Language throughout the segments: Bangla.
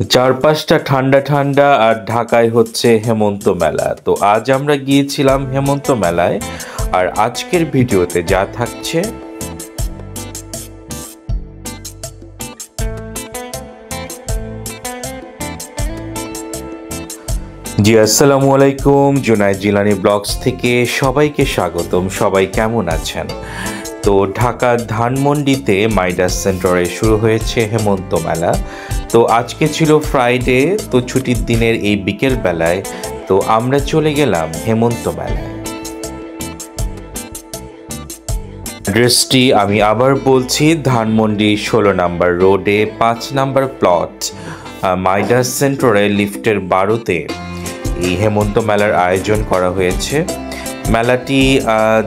চারপাশটা ঠান্ডা ঠান্ডা আর ঢাকায় হচ্ছে হেমন্ত মেলা। তো আজ আমরা গিয়েছিলাম হেমন্ত মেলায়। আর আজকের ভিডিওতে যা থাকছে, জি আসসালামু আলাইকুম, জুনায়েদ জিলানী ব্লগস থেকে সবাইকে স্বাগতম। সবাই কেমন আছেন? তো ঢাকার ধানমন্ডিতে মাইডাস সেন্টারে শুরু হয়েছে হেমন্ত মেলা। তো আজকে ছিল ফ্রাইডে, তো ছুটির দিনের এই বিকেল বেলায় তো আমরা চলে গেলাম হেমন্ত মেলায়। অ্যাড্রেসটি আমি আবার বলছি, ধানমন্ডি 16 নম্বর রোডে 5 নম্বর প্লট, মাইডাস সেন্টারে লিফটের 12তে এই হেমন্ত মেলার আয়োজন করা হয়েছে। মেলাটি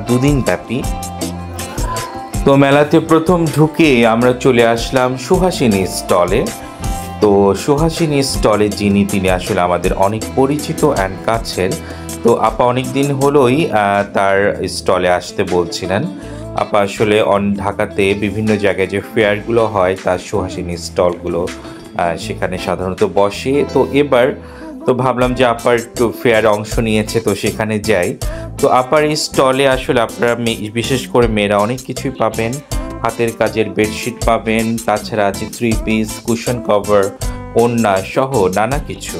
দুদিন ব্যাপী। তো মেলাতে প্রথম ঢুকে আমরা চলে আসলাম সুহাসিনী স্টলে। তো সুহাসিনী স্টলে তিনি আসলে আমাদের অনেক পরিচিত অ্যান্ড কাছের। তো আপা অনেক দিন হলোই তার স্টলে আসতে বলছিলেন। আপা আসলে ঢাকাতে বিভিন্ন জায়গায় যে ফেয়ারগুলো হয় তার সুহাসিনী স্টলগুলো সেখানে সাধারণত বসে। তো এবার তো ভাবলাম যে আপার একটু ফেয়ার অংশ নিয়েছে, তো সেখানে যাই। তো আপার এই স্টলে আসলে আপনারা বিশেষ করে মেয়েরা অনেক কিছুই পাবেন। হাতের কাজের বেডশিট পাবেন, তাছাড়া আছে 3 পিস, কুশন কভার, ওড়না সহ নানা কিছু।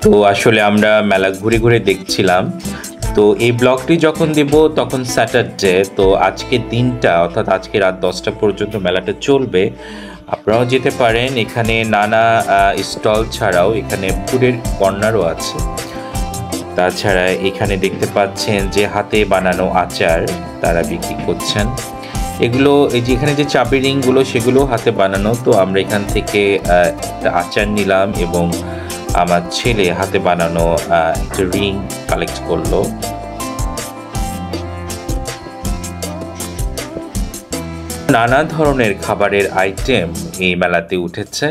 তো আসলে আমরা মেলা ঘুরে ঘুরে দেখছিলাম। তো এই ব্লগটি যখন দেব তখন স্যাটারডে, তো আজকের দিনটা অর্থাৎ আজকে রাত 10টা পর্যন্ত মেলাটা চলবে। আপনারাও যেতে পারেন। এখানে নানা স্টল ছাড়াও এখানে ফুডের কর্নারও আছে। তাছাড়া এখানে দেখতে পাচ্ছেন যে হাতে বানানো আচার তারা বিক্রি করছেন। এগুলো এই যে এখানে যে চাবি রিংগুলো সেগুলো হাতে বানানো। তো আমরা এখান থেকে একটা আচার নিলাম এবং আমার ছেলে হাতে বানানো একটা রিং কালেক্ট করলো। নানা ধরনের খাবারের আইটেম এই মেলাতে উঠেছে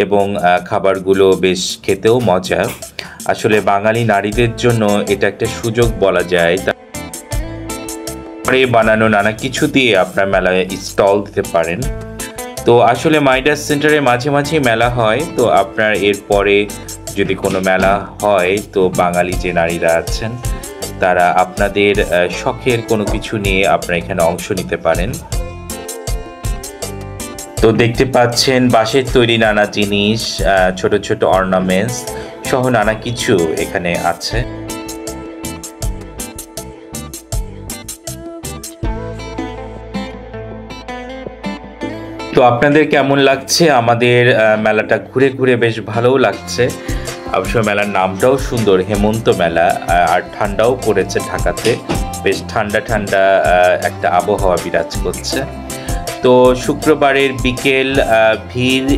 এবং খাবারগুলো বেশ খেতেও মজা। আসলে বাঙালি নারীদের জন্য এটা একটা সুযোগ বলা যায়। বানানো নানা কিছু দিয়ে আপনার মেলায় স্টল দিতে পারেন। তো আসলে মাইডাস সেন্টারে মাঝে মাঝে মেলা হয়। তো আপনার এরপরে যদি কোনো মেলা হয় তো বাঙালি যে নারীরা আছেন তারা আপনাদের শখের কোনো কিছু নিয়ে আপনারা এখানে অংশ নিতে পারেন। তো দেখতে পাচ্ছেন বাঁশের তৈরি নানা জিনিস, ছোট ছোট অর্নামেন্টস সহ নানা কিছু এখানে আছে। তো আপনাদের কেমন লাগছে? আমাদের মেলাটা ঘুরে ঘুরে বেশ ভালোও লাগছে। অবশ্য মেলার নামটাও সুন্দর, হেমন্ত মেলা। আর ঠান্ডাও পড়েছে ঢাকাতে, বেশ ঠান্ডা ঠান্ডা একটা আবহাওয়া বিরাজ করছে। তো শুক্রবারের বিকেল ভিড়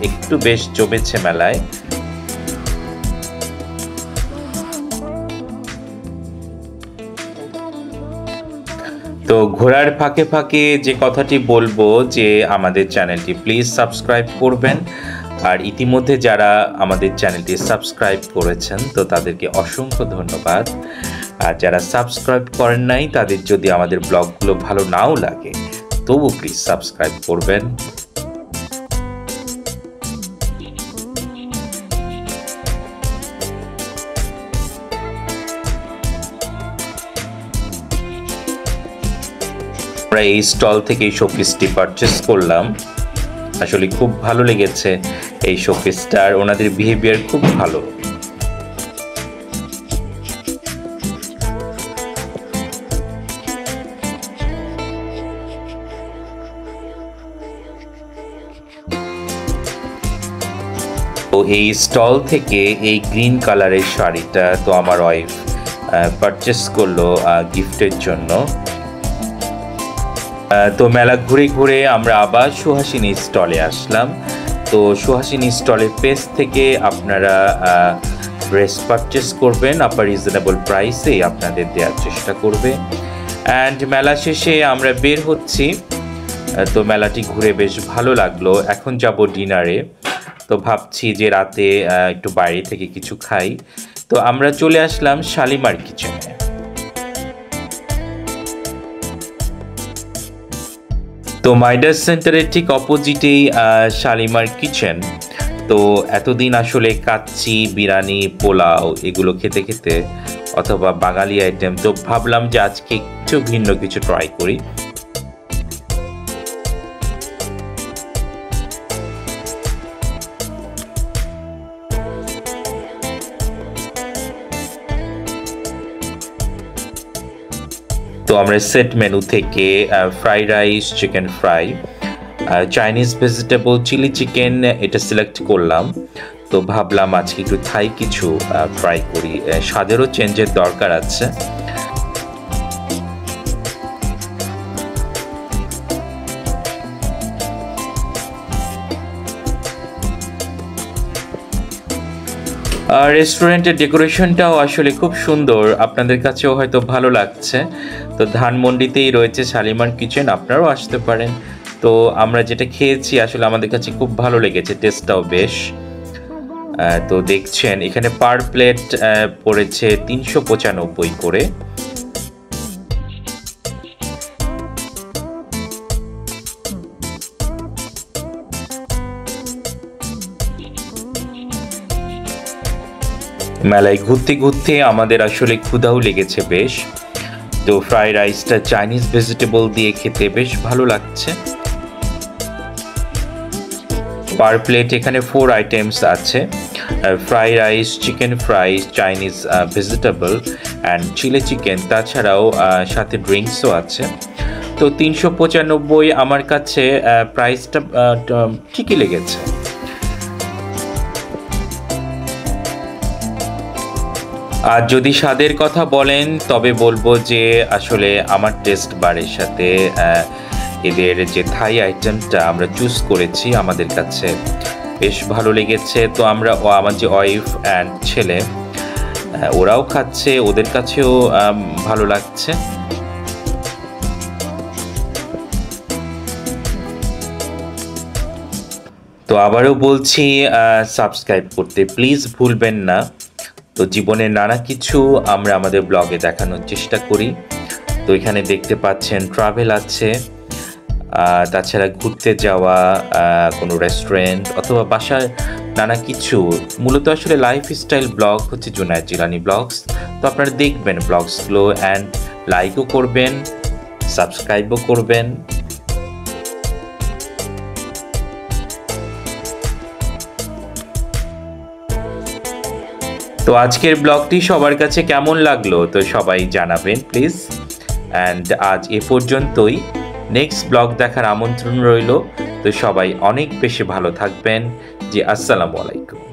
একটু বেশ জমেছে মেলায়। তো ঘোরার ফাঁকে ফাঁকে যে কথাটি বলবো যে আমাদের চ্যানেলটি প্লিজ সাবস্ক্রাইব করবেন। আর ইতিমধ্যে যারা আমাদের চ্যানেলটি সাবস্ক্রাইব করেছেন তো তাদেরকে অসংখ্য ধন্যবাদ। আর যারা সাবস্ক্রাইব করেন নাই তাদের যদি আমাদের ব্লগগুলো ভালো নাও লাগে তবু প্লিজ সাবস্ক্রাইব করবেন। আমরা এই স্টল থেকে এই শোপিসটি পারচেস করলাম। আসলে খুব ভালো লেগেছে এই শোপিসটা, আর ওনাদের বিহেভিয়ার খুব ভালো। তো এই স্টল থেকে এই গ্রিন কালারের শাড়িটা তো আমার ওয়াইফ পারচেস করলো গিফটের জন্য। তো মেলা ঘুরে ঘুরে আমরা আবার সুহাসিনী স্টলে আসলাম। তো সুহাসিনী স্টলের পেজ থেকে আপনারা ড্রেস পারচেস করবেন, আবার রিজনেবল প্রাইসে আপনাদের দেওয়ার চেষ্টা করবে। অ্যান্ড মেলা শেষে আমরা বের হচ্ছি। তো মেলাটি ঘুরে বেশ ভালো লাগলো। এখন যাব ডিনারে। তো ভাবছি যে রাতে একটু বাইরে থেকে কিছু খাই। তো আমরা চলে আসলাম শালিমার কিচেনে। তো মাইডাস সেন্টারের ঠিক অপোজিটেই শালিমার কিচেন। তো এতদিন আসলে কাচ্চি, বিরিয়ানি, পোলাও এগুলো খেতে খেতে অথবা বাঙালি আইটেম, তো ভাবলাম যে আজকে একটু ভিন্ন কিছু ট্রাই করি। তো আমরা সেট মেনু থেকে fried rice, chicken fry, Chinese vegetable, chilli chicken এটা সিলেক্ট করলাম। তো ভাবলাম আজকে একটু থাই কিছু ট্রাই করি, স্বাদেরও চেঞ্জের দরকার আছে। রেস্টুরেন্টের ডেকোরেশনটাও আসলে খুব সুন্দর, আপনাদের কাছেও হয়তো ভালো লাগছে। তো ধানমন্ডিতেই রয়েছে শালিমার কিচেন, আপনারাও আসতে পারেন। তো আমরা যেটা খেয়েছি আসলে আমাদের কাছে খুব ভালো লেগেছে, টেস্টটাও বেশ। তো দেখছেন এখানে পার প্লেট পড়েছে 395 করে। মেলায় ঘুরতে ঘুরতে আমাদের আসলে ক্ষুধাও লেগেছে বেশ। তো ফ্রাইড রাইসটা চাইনিজ ভেজিটেবল দিয়ে খেতে বেশ ভালো লাগছে। পার প্লেট এখানে 4 আইটেমস আছে, fried rice, chicken fry, Chinese vegetable and chilli chicken, তাছাড়াও সাথে ড্রিঙ্কসও আছে। তো 395 আমার কাছে প্রাইসটা ঠিকই লেগেছে। আর যদি স্বাদের কথা বলেন তবে বলবো যে আসলে আমার টেস্ট বারের সাথে এদের যে থাই আইটেমটা আমরা চুজ করেছি আমাদের কাছে বেশ ভালো লেগেছে। তো আমরা আমার যে ওয়াইফ অ্যান্ড ছেলে ওরাও খাচ্ছে, ওদের কাছেও ভালো লাগছে। তো আবারও বলছি সাবস্ক্রাইব করতে প্লিজ ভুলবেন না। তো জীবনের নানা কিছু আমরা আমাদের ব্লগে দেখানোর চেষ্টা করি। তো এখানে দেখতে পাচ্ছেন ট্রাভেল আছে, তাছাড়া ঘুরতে যাওয়া, কোনো রেস্টুরেন্ট অথবা বাসার নানা কিছু। মূলত আসলে লাইফস্টাইল ব্লগ হচ্ছে জুনায়েদ জিলানী ব্লগস। তো আপনারা দেখবেন ব্লগসগুলো অ্যান্ড লাইকও করবেন, সাবস্ক্রাইবও করবেন। তো আজকের ব্লগটি সবার কাছে কেমন লাগলো তো সবাই জানাবেন প্লিজ। অ্যান্ড আজ এ পর্যন্তই, নেক্সট ব্লগ দেখার আমন্ত্রণ রইল। তো সবাই অনেক বেশি ভালো থাকবেন। জি, আসসালামু আলাইকুম।